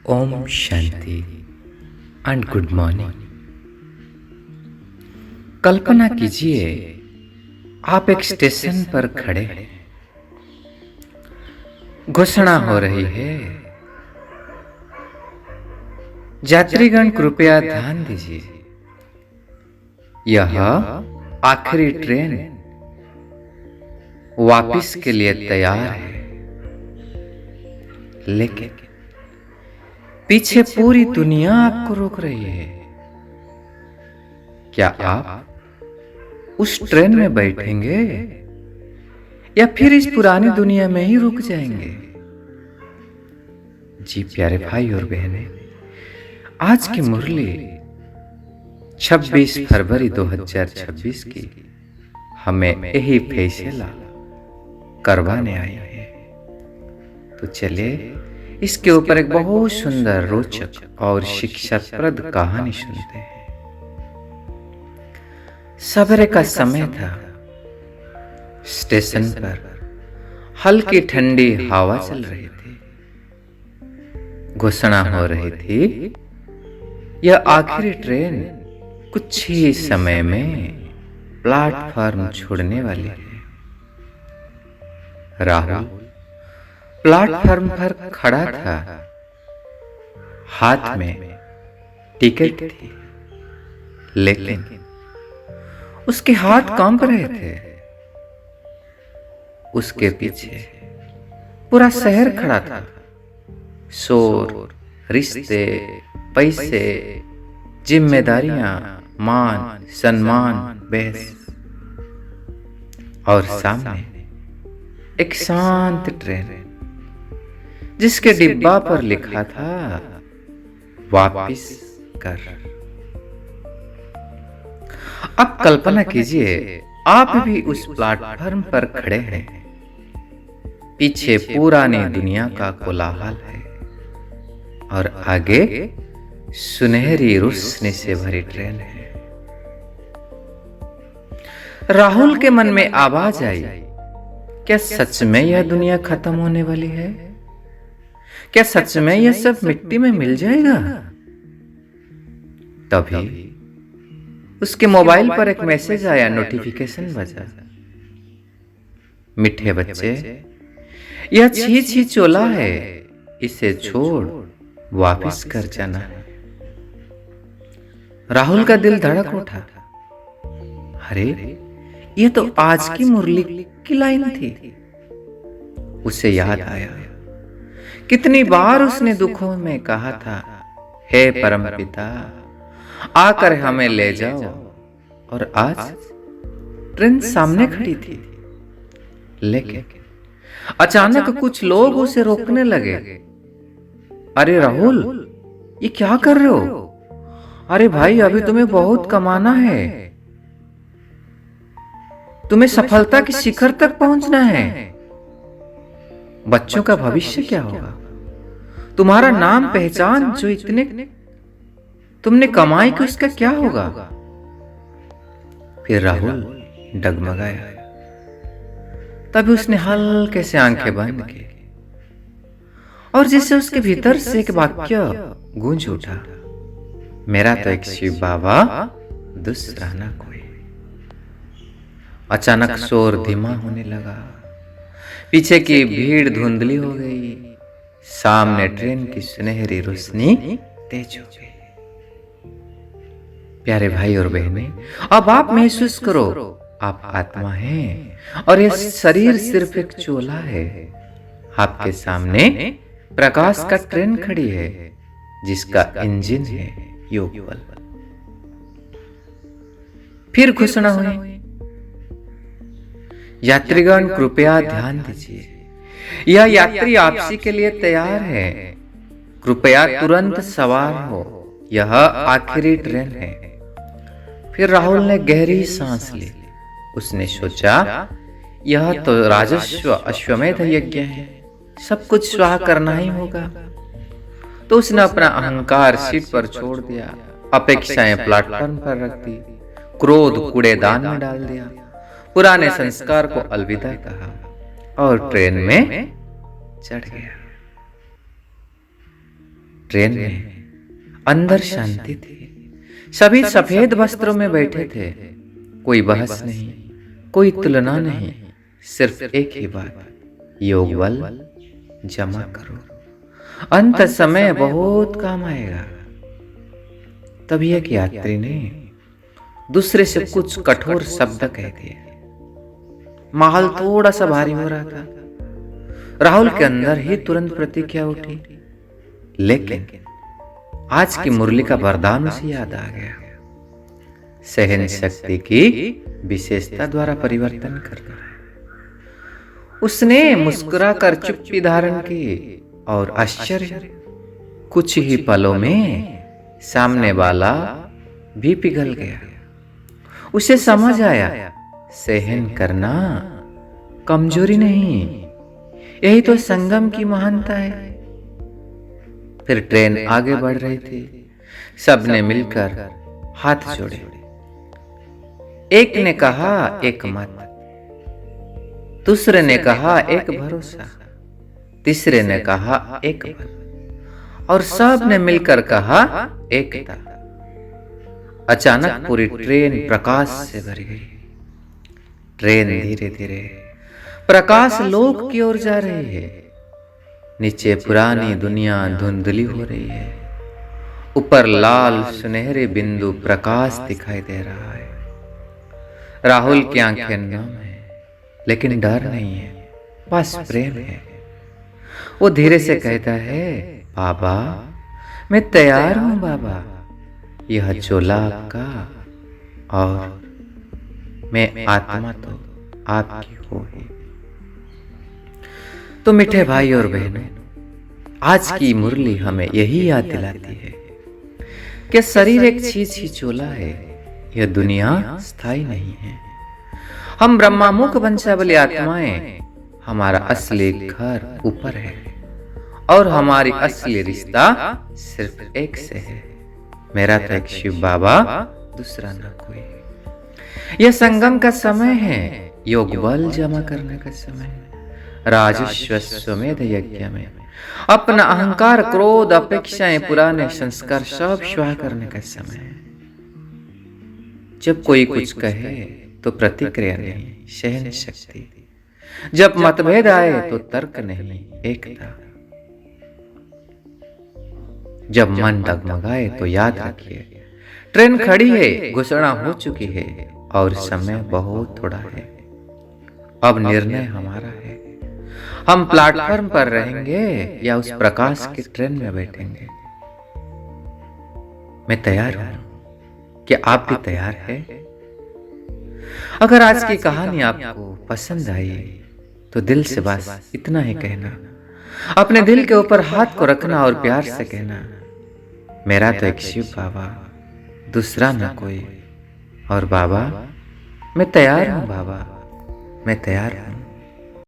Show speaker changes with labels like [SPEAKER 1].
[SPEAKER 1] ओम शांति and good morning. कल्पना कीजिए आप एक स्टेशन पर खड़े हैं। घोषणा हो रही है, यात्रीगण कृपया ध्यान दीजिए, यह आखिरी ट्रेन वापस के लिए तैयार है। लेकिन पीछे पूरी दुनिया आपको रोक रही है। क्या आप उस ट्रेन में बैठेंगे या फिर इस पुरानी दुनिया में ही रुक जाएंगे? जी प्यारे भाई और बहनें, आज की मुरली 26 फरवरी 2026 की हमें यही फैसला करवाने आई है। तो चलिए इसके ऊपर एक बहुत सुंदर, रोचक और शिक्षाप्रद कहानी सुनते हैं। सवेरे का समय था। स्टेशन पर हल्की ठंडी हवा चल रही थी। घोषणा हो रही थी, यह आखिरी ट्रेन कुछ ही समय में प्लेटफॉर्म छोड़ने वाली है। राहुल प्लेटफॉर्म पर खड़ा था। हाथ में टिकट थी, लेकिन उसके हाथ कांप रहे थे। उसके पीछे पूरा शहर खड़ा था। शोर, रिश्ते, पैसे, जिम्मेदारियां, मान, सम्मान, बहस, और सामने एक शांत ट्रेन जिसके डिब्बा पर लिखा था, वापिस कर। अब कल्पना कीजिए, आप भी उस प्लेटफॉर्म पर खड़े हैं। पीछे पुरानी दुनिया का कोलाहल है और आगे सुनहरी रोशनी से भरी ट्रेन है। राहुल के मन में आवाज आई, क्या सच में यह दुनिया खत्म होने वाली है? क्या सच में यह सब मिट्टी में मिल जाएगा? तभी उसके मोबाइल पर एक मैसेज आया, नोटिफिकेशन बजा। मीठे बच्चे, यह छी चोला है, इसे छोड़ वापस कर जाना है। राहुल का दिल धड़क उठा। अरे, यह तो आज की मुरली की लाइन थी। उसे याद आया, कितनी बार उसने दुखों में कहा था, हे परमपिता आकर हमें ले जाओ, और आज ट्रेन सामने खड़ी थी। लेकिन अचानक कुछ लोग उसे रोकने लगे। अरे राहुल, ये क्या कर रहे हो? अरे भाई, अभी तुम्हें बहुत कमाना है, तुम्हें सफलता की शिखर तक पहुंचना है। बच्चों का भविष्य क्या होगा? तुम्हारा नाम पहचान जो इतने तुमने कमाई की, उसका क्या होगा? फिर राहुल डगमगाया। तभी उसने हल्के से आंखें बंद की और जिससे उसके भीतर से एक वाक्य गूंज उठा, मेरा तो एक शिव बाबा, दूसरा ना कोई। अचानक शोर धीमा होने लगा। पीछे की भीड़ धुंधली हो गई। सामने ट्रेन की सुनहरी रोशनी तेज हो गई। प्यारे भाई और बहनें, अब आप महसूस करो, आप आत्मा हैं और यह शरीर सिर्फ एक चोला है। आपके सामने प्रकाश का ट्रेन खड़ी है, जिसका इंजन है योग बल। फिर घोषणा हुई, यात्रीगण कृपया ध्यान दीजिए, यह यात्री आपसी के लिए तैयार है। कृपया तुरंत सवार हो, यह आखिरी ट्रेन है। फिर राहुल ने गहरी सांस ली। उसने सोचा, यह तो राजस्व अश्वमेध यज्ञ है, सब कुछ स्वाहा करना ही होगा। तो उसने अपना अहंकार सीट पर छोड़ दिया, अपेक्षाएं प्लेटफॉर्म पर रख दी, क्रोध कूड़ेदान में डाल दिया, पुराने संस्कार को अलविदा कहा और ट्रेन में चढ़ गया। ट्रेन में अंदर शांति थी। सभी सफेद वस्त्रों में बैठे थे। कोई बहस नहीं, कोई तुलना नहीं, सिर्फ एक ही बात, योग बल जमा करो, अंत समय बहुत काम आएगा। तभी एक यात्री ने दूसरे से कुछ कठोर शब्द कह दिए। माहौल थोड़ा सा भारी हो रहा था। राहुल के अंदर ही तुरंत प्रतिक्रिया उठी, लेकिन आज की मुरली का वरदान उसे याद आ गया। सहन शक्ति की विशेषता द्वारा परिवर्तन करना है। उसने मुस्कुराकर चुप्पी धारण की और आश्चर्य, कुछ ही पलों में सामने वाला भी पिघल गया। उसे समझ आया, सहन करना कमजोरी नहीं, यही तो संगम की महानता है। फिर ट्रेन आगे बढ़ रही थी। सबने मिलकर हाथ जोड़े। एक ने कहा एक मत, दूसरे ने कहा एक भरोसा, तीसरे ने कहा एक बल, और सब ने मिलकर कहा एकता। अचानक पूरी ट्रेन प्रकाश से भर गई। ट्रेन धीरे धीरे प्रकाश लोक की ओर जा रही है। नीचे पुरानी दुनिया धुंधली हो रही है। ऊपर लाल सुनहरे बिंदु प्रकाश दिखाई दे रहा है। राहुल की आंखें नम है, लेकिन डर नहीं है, बस प्रेम है। वो धीरे से कहता है, बाबा मैं तैयार हूं बाबा, यह चोला आपका और मैं आत्मा तो आपकी होगी। तो मीठे भाई और बहनों, आज की मुरली हमें यही याद दिलाती है कि शरीर एक चीज ही चोला है, यह दुनिया स्थायी नहीं है। हम ब्रह्मामुख वंशावली आत्माएं, हमारा असली घर ऊपर है और हमारी असली रिश्ता सिर्फ एक से है। मेरा तो एक शिव बाबा, दूसरा ना कोई। यह संगम का समय है, योग बल जमा करने का समय है। राजस्व यज्ञ में अपना अहंकार, क्रोध, अपेक्षाएं, पुराने संस्कार सब स्वाह करने का समय है। जब कोई कुछ कहे तो प्रतिक्रिया नहीं, सहन शक्ति। जब मतभेद आए तो तर्क नहीं, एकता। जब मन डगमगाए तो याद रखिए, ट्रेन खड़ी है, घोषणा हो चुकी है और समय बहुत थोड़ा है। अब निर्णय हमारा है, हम प्लेटफॉर्म पर रहेंगे या उस प्रकाश की ट्रेन में बैठेंगे। मैं तैयार हूं, क्या आप भी तैयार हैं? अगर आज की कहानी आपको पसंद आई तो दिल से बस इतना ही कहना, अपने दिल के ऊपर हाथ को रखना और प्यार से कहना, मेरा तो एक शिव बाबा, दूसरा ना कोई। और बाबा मैं तैयार हूं, बाबा मैं तैयार हूं।